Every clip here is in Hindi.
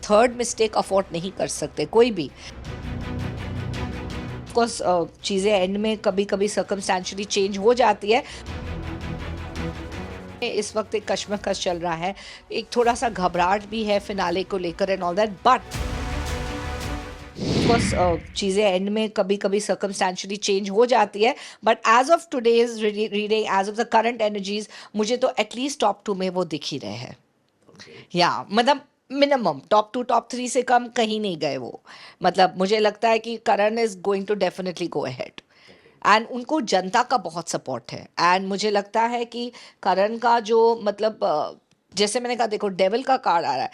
थर्ड मिस्टेक अफोर्ड नहीं कर सकते कोई भी। कोर्स चीज़ें एंड में कभी कभी सर्कमस्टेंशियली चेंज हो जाती है। इस वक्त एक कश्मकश चल रहा है, एक थोड़ा सा घबराहट भी है फिनाले को लेकर and all that, but course चीज़ें एंड में कभी कभी सर्कमस्टेंशियली चेंज हो जाती है, but as of today's reading, as of the current energies, मुझे तो एटलीस्ट टॉप 2 में वो दिख ही रहे हैं। या मतलब मिनिमम टॉप 2 टॉप 3 से कम कहीं नहीं गए वो। मतलब मुझे लगता है कि Karan is going to definitely go ahead and उनको जनता का बहुत सपोर्ट है। एंड मुझे लगता है कि करण का जो मतलब जैसे मैंने कहा, देखो डेविल का कार्ड आ रहा है,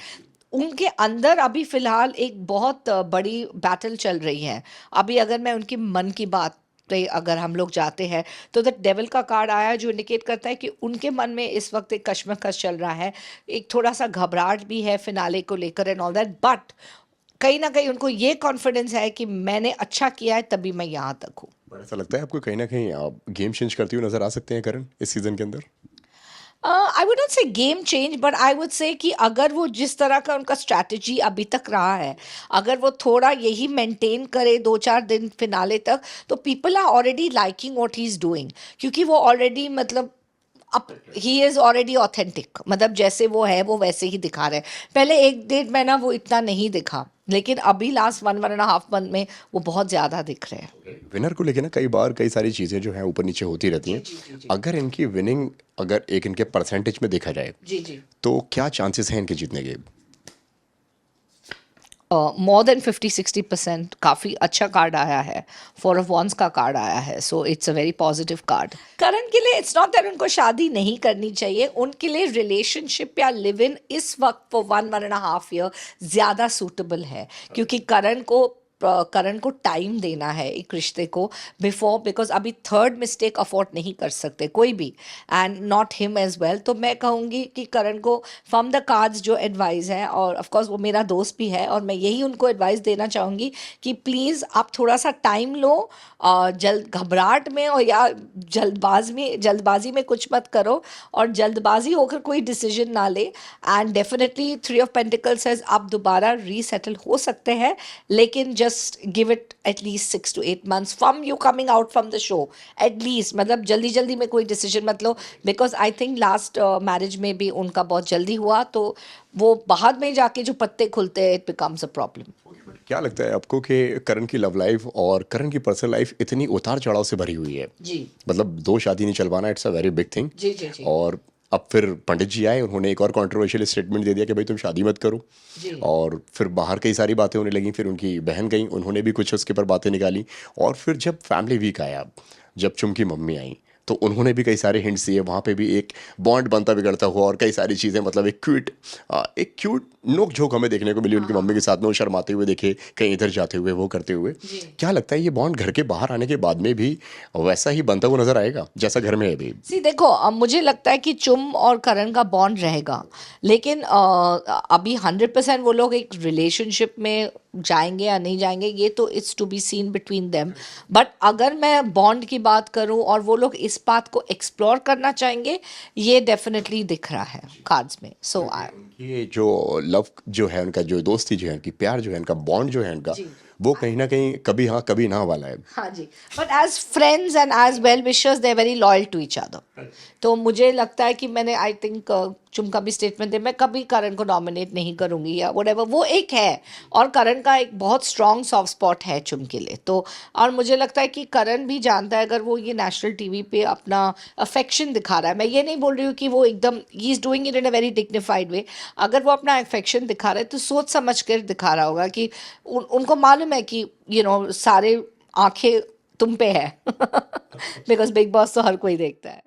उनके अंदर अभी फिलहाल एक बहुत बड़ी बैटल चल रही है। अभी अगर मैं उनकी मन की बात पे अगर हम लोग जाते हैं तो द डेविल का कार्ड आया है, जो इंडिकेट करता है कि उनके मन में इस वक्त एक कश्मकश चल रहा है, एक थोड़ा सा घबराहट भी है फिनाले को लेकर एंड ऑल दैट, बट कहीं ना कहीं उनको ये कॉन्फिडेंस है कि मैंने अच्छा किया है तभी मैं यहाँ तक हूँ। पर ऐसा लगता है आपको कहीं ना कहीं आप गेम चेंज करते हुए नजर आ सकते हैं करण इस सीजन के अंदर? आई वुड नॉट से game change, but I would say कि अगर वो जिस तरह का उनका स्ट्रैटेजी अभी तक रहा है, अगर वो थोड़ा यही मेंटेन करे 2-4 दिन फिनाले तक, तो people are already liking what he is doing, क्योंकि वो ऑलरेडी मतलब अब ही इज़ ऑलरेडी ऑथेंटिक, मतलब जैसे वो है वो वैसे ही दिखा रहे हैं। पहले 1-1.5 महीना वो इतना नहीं दिखा, लेकिन अभी लास्ट 1-1.5 मंथ में वो बहुत ज़्यादा दिख रहे हैं। विनर को लेके ना कई बार कई सारी चीज़ें जो हैं ऊपर नीचे होती रहती हैं। अगर इनकी विनिंग अगर एक इनके परसेंटेज में देखा जाए जी जी, तो क्या चांसेस हैं इनके जीतने के? मोर देन 50-60% काफ़ी अच्छा कार्ड आया है। 4 ऑफ वॉन्स का कार्ड आया है, so it's a very positive card. Karan के लिए इट्स नॉट दैट उनको शादी नहीं करनी चाहिए, उनके लिए रिलेशनशिप या लिव इन इस वक्त फॉर 1-1.5 ईयर ज़्यादा सूटेबल है, क्योंकि करण को टाइम देना है एक रिश्ते को बिफोर, बिकॉज अभी थर्ड मिस्टेक अफोर्ड नहीं कर सकते कोई भी, and not him as well. तो मैं कहूँगी कि करण को फ्रॉम द कार्ड्स जो एडवाइस है, और ऑफ कोर्स वो मेरा दोस्त भी है, और मैं यही उनको एडवाइस देना चाहूँगी कि प्लीज़ आप थोड़ा सा टाइम लो, जल्द घबराहट में और या जल्दबाजी में कुछ मत करो, और जल्दबाजी होकर कोई डिसीजन ना ले। And definitely 3 of pentacles says आप दोबारा रीसेटल हो सकते हैं, लेकिन just give it at least 6 to 8 months from you coming out from the show at least. मतलब जल्दी जल्दी में कोई डिसीजन मत लो, because I think last marriage में भी उनका बहुत जल्दी हुआ, तो वो बाद में जाके जो पत्ते खुलते हैं इट बिकम्स अ प्रॉब्लम। क्या लगता है आपको कि करण की लव लाइफ और करण की पर्सनल लाइफ इतनी उतार चढ़ाव से भरी हुई है? जी मतलब दो शादी नहीं चलवाना, it's a very big thing. जी जी जी और अब फिर पंडित जी आए, उन्होंने एक और कंट्रोवर्शियल स्टेटमेंट दे दिया कि भाई तुम शादी मत करो। जी और फिर बाहर कई सारी बातें होने लगी, फिर उनकी बहन गई, उन्होंने भी कुछ उसके ऊपर बातें निकाली। और फिर जब फैमिली वीक आया, जब चुम की मम्मी आई, तो उन्होंने भी कई सारे हिंट्स दिए, वहाँ पे भी एक बॉन्ड बनता बिगड़ता हुआ और कई सारी चीज़ें, मतलब एक क्यूट नोक झोंक हमें देखने को मिली उनकी मम्मी के साथ में। वो शर्माते हुए देखे, कहीं इधर जाते हुए, वो करते हुए। जी। क्या लगता है ये बॉन्ड घर के बाहर आने के बाद में भी वैसा ही बनता हुआ नजर आएगा जैसा घर में है अभी? सी देखो, अब मुझे लगता है कि चुम और करण का बॉन्ड रहेगा, लेकिन अभी 100% वो लोग एक रिलेशनशिप में जाएंगे या नहीं जाएंगे ये तो it's to be seen between them. But अगर मैं बॉन्ड की बात करूं और वो लोग इस बात को एक्सप्लोर करना चाहेंगे, ये डेफिनेटली दिख रहा है कार्ड्स में। सो ये जो लव जो है उनका, जो दोस्ती जो है उनकी, प्यार जो है उनका, बॉन्ड जो है उनका, जी वो कहीं ना कहीं कभी हाँ कभी ना वाला है। हाँ जी, but as friends and as well wishers they are very loyal to each other. तो मुझे लगता है कि मैंने आई थिंक चुम का भी स्टेटमेंट दे, मैं कभी करण को नॉमिनेट नहीं करूंगी या व्हाटएवर, वो एक है, और करण का एक बहुत स्ट्रॉन्ग सॉफ्ट स्पॉट है चुम के लिए। तो और मुझे लगता है कि करण भी जानता है, अगर वो ये नेशनल टीवी पे अपना अफेक्शन दिखा रहा है, मैं ये नहीं बोल रही हूँ कि वो एकदम ही is doing it in a very dignified way, अगर वो अपना अफेक्शन दिखा रहा है तो सोच समझ कर दिखा रहा होगा कि उनको मालूम है कि सारे आंखें तुम पे है बिकॉज बिग बॉस तो हर कोई देखता है।